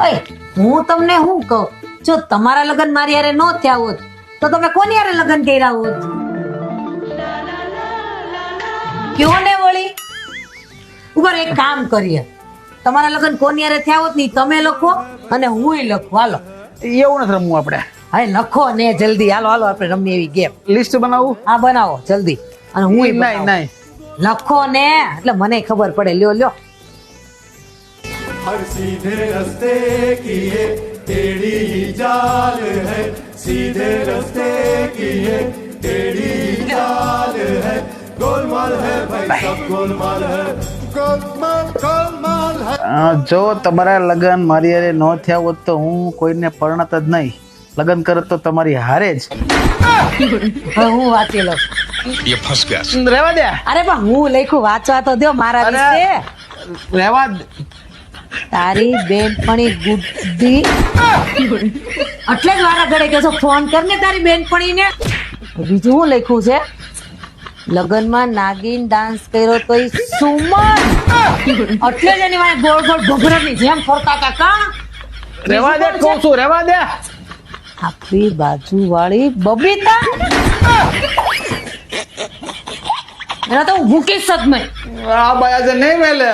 અય હું તમને શું કહું, જો તમારા લગ્ન મારી હારે ન થયા હોત તો તમે કોની હારે લગ્ન કર્યા હોત? કયો ને વળી. ઉપર એક કામ કરીએ, તમારા લગ્ન કોની હારે થયા હોત ને તમે લખો અને હુંય લખું. હાલો એવું નથી રમવું આપણે. હા લખો ને જલ્દી. હાલો હાલો આપણે રમીએ એવી ગેમ. લિસ્ટ બનાવવું? હા બનાવો જલ્દી. અને હુંય નહીં બનાવું. નહીં લખો ને એટલે મને ખબર પડે. લ્યો લ્યો. हर सीधे रास्ते की ये टेढ़ी चाल है, सीधे रास्ते की ये टेढ़ी चाल है, गोलमाल है भाई सब गोलमाल है, गोलमाल गोलमाल है। જો તમારા લગ્ન મારી હારે ન થયા હોત તો હું કોઈને પરણત જ નહીં. લગ્ન કરત તો તમારી હારે જ. હવે હું વાંચી લઉં. ये फंस गया। રહેવા દે. અરે પણ હું લખ્યું વાંચવા તો દો મારા અરે. વિશે. રહેવા દે. તારી બેનપણી ગુડ્ડી એટલે જ વારા ઘડે કે છો ફોન કરને તારી બેનપણીને. બીજું હું લખ્યું છે? લગનમાં નાગીન ડાન્સ કર્યો તો ઈ સુમન. એટલે જ એની વાંહે ગોળ ગોળ ઘોઘરાની જેમ ફરતા હતા કા. રહેવા દે કહું છું. રહેવા દે. આપણી બાજુવાળી બબીતા. એના તો હું મૂકીશ જ નહીં. આ બાયા નહીં મેલે.